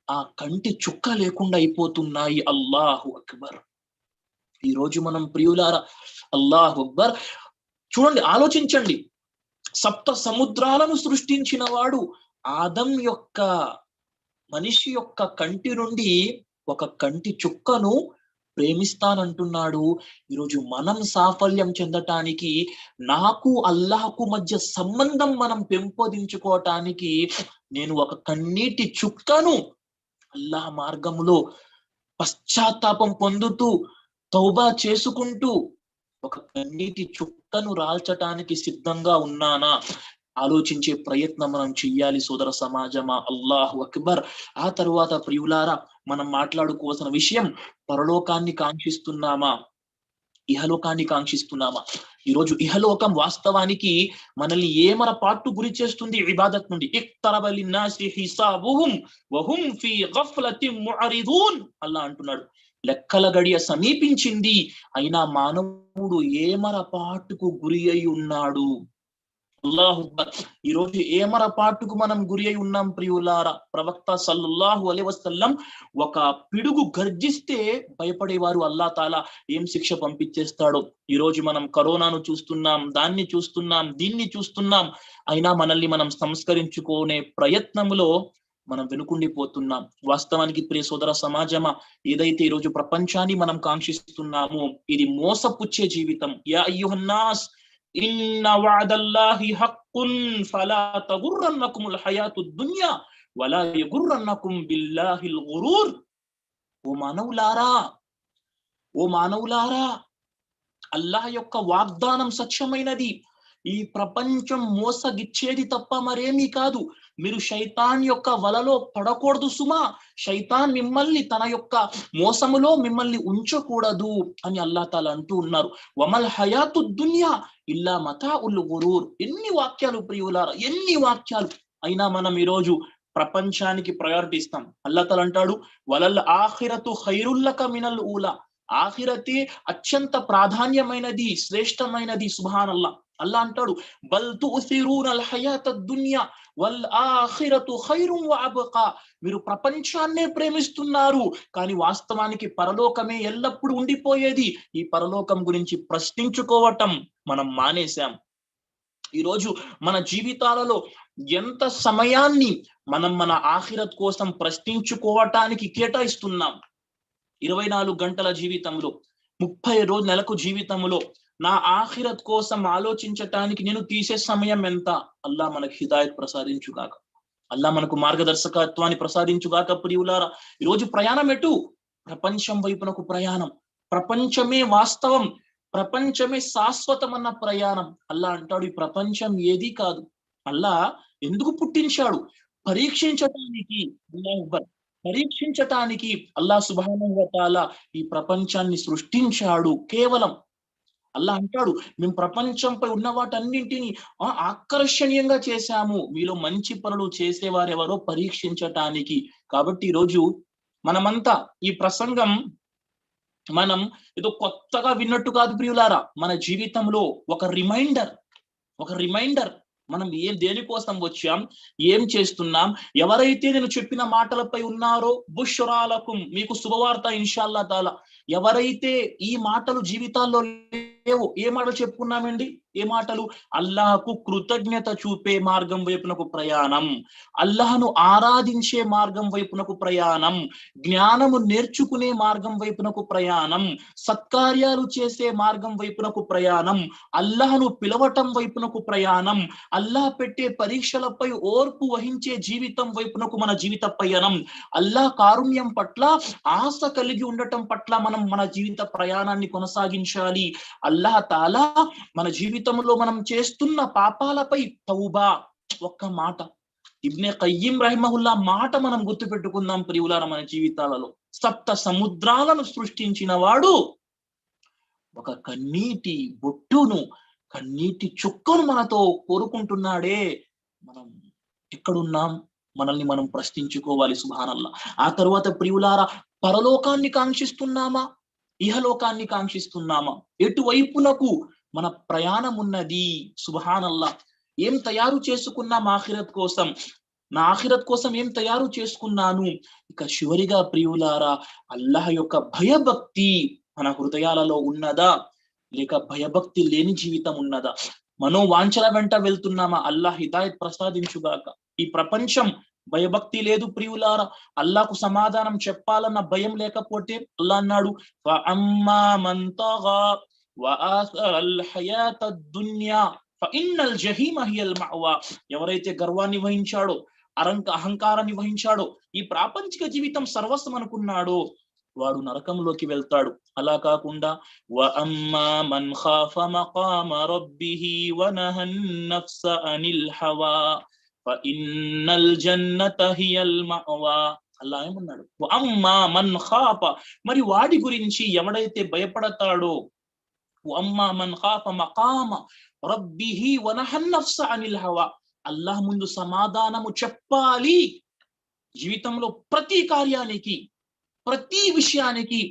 ఆ కంటి చుక్క లేకుండా అయిపోతున్నాయి. అల్లాహు అక్బర్. ఈ రోజు మనం ప్రియులారా, అల్లాహు అక్బర్. చూడండి, ఆలోచించండి. సప్త సముద్రాలను సృష్టించిన వాడు ఆదం యొక్క మనిషి యొక్క కంటి నుండి ఒక కంటి చుక్కను ప్రేమిస్తానంటున్నాడు. ఈరోజు మనం సాఫల్యం చెందటానికి, నాకు అల్లాహకు మధ్య సంబంధం మనం పెంపొందించుకోవటానికి నేను ఒక కన్నీటి చుక్కను అల్లాహ్ మార్గంలో పశ్చాత్తాపం పొందుతూ తౌబా చేసుకుంటూ ఒక కన్నీటి చుక్కను రాల్చటానికి సిద్ధంగా ఉన్నానా ఆలోచించే ప్రయత్నం మనం చెయ్యాలి సోదర సమాజమా. అల్లాహు అక్బర్. ఆ తరువాత ప్రియులారా, మనం మాట్లాడుకోవాల్సిన విషయం, పరలోకాన్ని కాంక్షిస్తున్నామా, ఇహలోకాన్ని కాంక్షిస్తున్నామా? ఈరోజు ఇహలోకం వాస్తవానికి మనల్ని ఏమర పాటు గురి చేస్తుంది ఇబాదత్ నుండి. ఇక్తరబ లిన్నాసి హిసాబుహుం వహుం ఫీ గఫ్లతిన్ ముఅరిదూన్. అల్లా అంటున్నాడు, లెక్కల గడియ సమీపించింది, అయినా మానవుడు ఏమర పాటుకు గురి అయి ఉన్నాడు. అల్లాహు అక్బర్. ఈ రోజు ఏమర పాటుకు మనం గురి అయి ఉన్నాం ప్రియులారా. ప్రవక్త సల్లల్లాహు అలైహి వసల్లం ఒక పిడుగు గర్జిస్తే భయపడేవారు. అల్లా తాలా ఏం శిక్ష పంపించేస్తాడో. ఈ రోజు మనం కరోనాను చూస్తున్నాం, దాన్ని చూస్తున్నాం, దీన్ని చూస్తున్నాం, అయినా మనల్ని మనం సంస్కరించుకునే ప్రయత్నంలో మనం వెనుకుండిపోతున్నాం. వాస్తవానికి ప్రియ సోదర సమాజమా, ఏదైతే ఈ రోజు ప్రపంచాన్ని మనం కాంక్షిస్తున్నామో ఇది మోసపుచ్చే జీవితం. యా అయ్యుహన్నాస్ ఇన్న వఅదల్లాహి హక్కున్ ఫలా తగుర్రన్నకుముల్ హయాతుద్ దున్యా వలా యగుర్రన్నకుం బిల్లాహిల్ గురూర్. ఓ మానవులారా, ఓ మానవులారా, అల్లాహ్ యొక్క వాగ్దానం సత్యమైనది. ఈ ప్రపంచం మోసగిచ్చేది తప్ప మరేమీ కాదు. మీరు శైతాన్ యొక్క వలలో పడకూడదు సుమా. శైతాన్ మిమ్మల్ని తన యొక్క మోసములో మిమ్మల్ని ఉంచకూడదు అని అల్లాహ్ తాలా అంటూ ఉన్నారు. వమల్ హయాతు దున్యా ఇల్లా మతాఉల్ గురూర్. ఎన్ని వాక్యాలు ప్రియులారా, ఎన్ని వాక్యాలు. అయినా మనం ఈరోజు ప్రపంచానికి ప్రయారిటీ ఇస్తాం. అల్లాహ్ తాలా అంటాడు, వలల్ ఆఖిరతు ఖైరుల్లక మినల్ ఊలా. ఆఖిరతే అత్యంత ప్రాధాన్యమైనది, శ్రేష్టమైనది. సుబ్హానల్లాహ్. అల్లా అంటాడు, బల్ తుసిరూనల్ హయాతద్ దున్యా వల్ ఆఖిరతు ఖైరున్ వ అబ్కా. మీరు ప్రపంచాన్నే ప్రేమిస్తున్నారు, కానీ వాస్తవానికి పరలోకమే ఎల్లప్పుడూ ఉండిపోయేది. ఈ పరలోకం గురించి ప్రశ్నించుకోవటం మనం మానేశాం. ఈరోజు మన జీవితాలలో ఎంత సమయాన్ని మనం మన ఆఖిరత్ కోసం ప్రశ్నించుకోవటానికి కేటాయిస్తున్నాం. 24 గంటల జీవితంలో, 30 రోజు నెలకు జీవితంలో నా ఆఖిరత్ కోసం ఆలోచించటానికి నేను తీసే సమయం ఎంత? అల్లా మనకు హిదాయత్ ప్రసాదించుగాక. అల్లా మనకు మార్గదర్శకత్వాన్ని ప్రసాదించుగాక. ప్రియులారా, ఈరోజు ప్రయాణం ఎటు? ప్రపంచం వైపునకు ప్రయాణం. ప్రపంచమే వాస్తవం, ప్రపంచమే శాశ్వతం అన్న ప్రయాణం. అల్లా అంటాడు, ఈ ప్రపంచం ఏది కాదు. అల్లా ఎందుకు పుట్టించాడు? పరీక్షించటానికి. పరీక్షించటానికి అల్లాహ్ సుబ్హానహు వ తఆలా ఈ ప్రపంచాన్ని సృష్టించాడు. కేవలం అల్లా అంటాడు, మేము ప్రపంచంపై ఉన్న వాటన్నింటినీ ఆకర్షణీయంగా చేశాము, మీలో మంచి పనులు చేసేవారెవరో పరీక్షించటానికి. కాబట్టి ఈరోజు మనమంతా ఈ ప్రసంగం మనం ఏదో కొత్తగా విన్నట్టు కాదు ప్రియులారా. మన జీవితంలో ఒక రిమైండర్ మనం దేనికోసం వచ్చాం, ఏం చేస్తున్నాం. ఎవరైతే నేను చెప్పిన మాటలపై ఉన్నారో బుష్రాలకుం, మీకు శుభవార్త ఇన్షాల్లా తాలా. ఎవరైతే ఈ మాటలు జీవితాల్లో లేవు, ఏ మాటలు చెప్పుకున్నామండి? ఏ మాటలు? అల్లాహకు కృతజ్ఞత చూపే మార్గం వైపునకు ప్రయాణం, అల్లాహను ఆరాధించే మార్గం వైపునకు ప్రయాణం, జ్ఞానము నేర్చుకునే మార్గం వైపునకు ప్రయాణం, సత్కార్యాలు చేసే మార్గం వైపునకు ప్రయాణం, అల్లాహను పిలవటం వైపునకు ప్రయాణం, అల్లాహ్ పెట్టే పరీక్షలపై ఓర్పు వహించే జీవితం వైపునకు మన జీవిత పయనం, అల్లాహ్ కారుణ్యం పట్ల ఆశ కలిగి ఉండటం పట్ల మనం మన జీవిత ప్రయాణాన్ని కొనసాగించాలి. అల్లాహ్ తాలా మన జీవితంలో మనం చేస్తున్న పాపాలపై తౌబా. ఒక్క మాట, ఇబ్నే ఖయ్యిం రహిమహుల్లా మాట మనం గుర్తు పెట్టుకుందాం ప్రియులారా. మన జీవితాలలో సప్త సముద్రాలను సృష్టించిన వాడు ఒక కన్నీటి బొట్టును, కన్నీటి చుక్కను మనతో కోరుకుంటున్నాడే. మనం ఎక్కడున్నాం? మనల్ని మనం ప్రశ్నించుకోవాలి. సుబ్హానల్లాహ్. ఆ తరువాత ప్రియులారా, పరలోకాన్ని కాంక్షిస్తున్నామా, ఇహలోకాన్ని కాంక్షిస్తున్నామా? ఎటువైపునకు మన ప్రయాణం ఉన్నది? సుబ్హానల్లాహ్. ఏం తయారు చేసుకున్నాం ఆఖిరత్ కోసం? నా ఆఖిరత్ కోసం ఏం తయారు చేసుకున్నాను? ఇక చివరిగా ప్రియులారా, అల్లాహ్ యొక్క భయభక్తి మన హృదయాలలో ఉన్నదా, లేక భయభక్తి లేని జీవితం ఉన్నదా? మనోవాంఛల వెంట వెళ్తున్నామా? అల్లాహ్ హిదాయత్ ప్రసాదించుగాక. ఈ ప్రపంచం భయభక్తి లేదు ప్రియులారా. అల్లాహ్కు సమాధానం చెప్పాలన్న భయం లేకపోతే అల్లాహ్ అన్నాడు, ఫఅమ్మా మన్ తగా వఆసరల్ హయాతద్ దున్యా ఫఇన్నల్ జహీమ హియల్ మఅవా. ఎవరైతే గర్వాన్ని వహించాడో, అహంకారాన్ని వహించాడో, ఈ ప్రాపంచిక జీవితం సర్వస్వం అనుకున్నాడో, వాడు నరకంలోకి వెళ్తాడు. అలా కాకుండా వ అమ్మా మన్ ఖాఫ మఖామ రబ్బిహి వ నహన్ నఫ్స అనిల్ హవా ఫఇన్నల్ జన్నత హియల్ మఅవా. అల్లా ఏమన్నాడు? వ అమ్మా మన్ ఖాఫ, మరి వాడి గురించి ఎవడైతే భయపడతాడో, వ అమ్మా మన్ ఖాఫ మఖామ రబ్బిహి వ నహన్ నఫ్స అనిల్ హవా, అల్లాహ్ ముందు సమాధానము చెప్పాలి. జీవితంలో ప్రతి కార్యానికి, ప్రతి విషయానికి,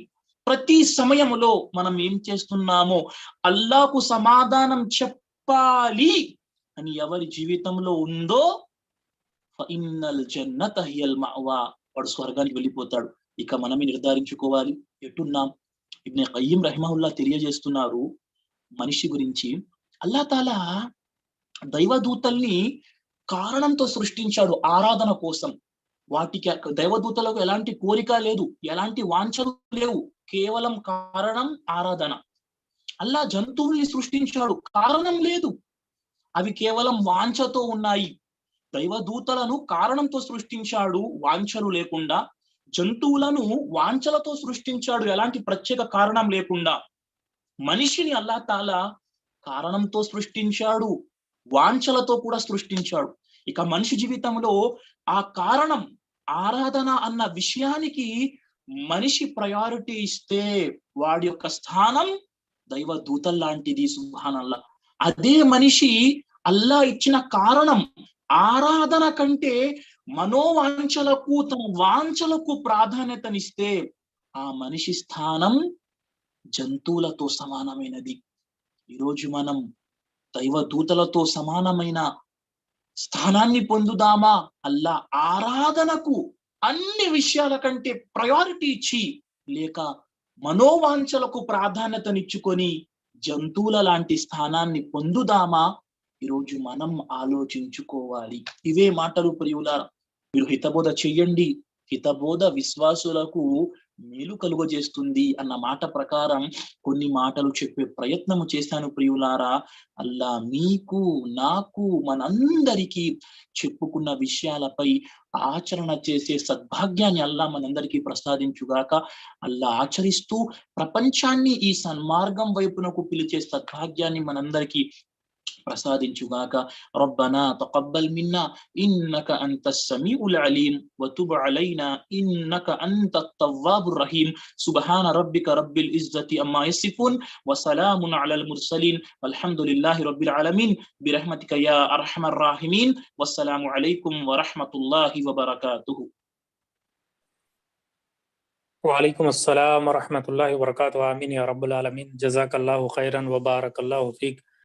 ప్రతి సమయంలో మనం ఏం చేస్తున్నామో అల్లాహకు సమాధానం చెప్పాలి అని ఎవరి జీవితంలో ఉందో ఫఇన్నల్ జన్నత హియల్ మఅవా, వాడు స్వర్గానికి వెళ్ళిపోతాడు. ఇక మనమే నిర్ధారించుకోవాలి ఎటున్నాం. ఇబ్నే ఖయ్యిం రహిమహుల్లా తెలియజేస్తున్నారు మనిషి గురించి. అల్లా తాలా దైవదూతల్ని కారణంతో సృష్టించాడు, ఆరాధన కోసం. వాటికి దైవదూతలకు ఎలాంటి కోరిక లేదు, ఎలాంటి వాంఛలు లేవు, కేవలం కారణం ఆరాధన. అల్లా జంతువుల్ని సృష్టించాడు, కారణం లేదు, అవి కేవలం వాంఛతో ఉన్నాయి. దైవదూతలను కారణంతో సృష్టించాడు, వాంఛలు లేకుండా. జంతువులను వాంఛలతో సృష్టించాడు, ఎలాంటి ప్రత్యేక కారణం లేకుండా. మనిషిని అల్లా తాలా కారణంతో సృష్టించాడు, వాంఛలతో కూడా సృష్టించాడు. ఇక మనిషి జీవితంలో ఆ కారణం ఆరాధన అన్న విషయానికి మనిషి ప్రయారిటీ ఇస్తే వాడి యొక్క స్థానం దైవ దూతల్లాంటిది. సుబ్హానల్లా. అదే మనిషి అల్లా ఇచ్చిన కారణం ఆరాధన కంటే మనోవాంఛలకు, తమ వాంఛలకు ప్రాధాన్యతనిస్తే ఆ మనిషి స్థానం జంతువులతో సమానమైనది. ఈరోజు మనం దైవ దూతలతో సమానమైన స్థానాన్ని పొందుదామా? అల్లా ఆరాధనకు అన్ని విషయాల కంటే ప్రయారిటీ ఇచ్చి, లేక మనోవాంఛలకు ప్రాధాన్యతనిచ్చుకొని జంతువుల లాంటి స్థానాన్ని పొందుదామా? ఈరోజు మనం ఆలోచించుకోవాలి. ఇవే మాటలు ప్రియులారా. మీరు హితబోధ చెయ్యండి, హితబోధ విశ్వాసులకు మేలు కలుగజేస్తుంది అన్న మాట ప్రకారం కొన్ని మాటలు చెప్పే ప్రయత్నము చేశాను ప్రియులారా. అల్లా మీకు, నాకు, మనందరికీ చెప్పుకున్న విషయాలపై ఆచరణ చేసే సద్భాగ్యాన్ని అల్లా మనందరికీ ప్రసాదించుగాక. అల్లా ఆచరిస్తూ ప్రపంచాన్ని ఈ సన్మార్గం వైపునకు పిలిచే సద్భాగ్యాన్ని మనందరికీ ప్రసాదించుగాక. రబ్బనా తకబ్బల్ మిన్నా ఇన్నక అంతస్ సమీఉల్ అలీం వతుబ్ అలైనా ఇన్నక అంతత్ తవ్వాబుర్ రహీం. సుబ్హాన రబ్బిక రబ్బిల్ ఇజ్జతి అమ్మా యసిఫూన్ వసలామున్ అలల్ ముర్సలీన్ వల్హమ్దులిల్లాహి రబ్బిల్ ఆలమీన్ బిరహ్మతిక యా అర్హమర్ రాహిమీన్. వస్సలాము అలైకుం వరహ్మతుల్లాహి వబరకాతుహు.
वालेकुम अस्सलाम व रहमतुल्लाहि व बरकातुहू। आमीन या रब्बल आलमीन। जज़ाकल्लाहु खैरन व बारकल्लाहु फीक।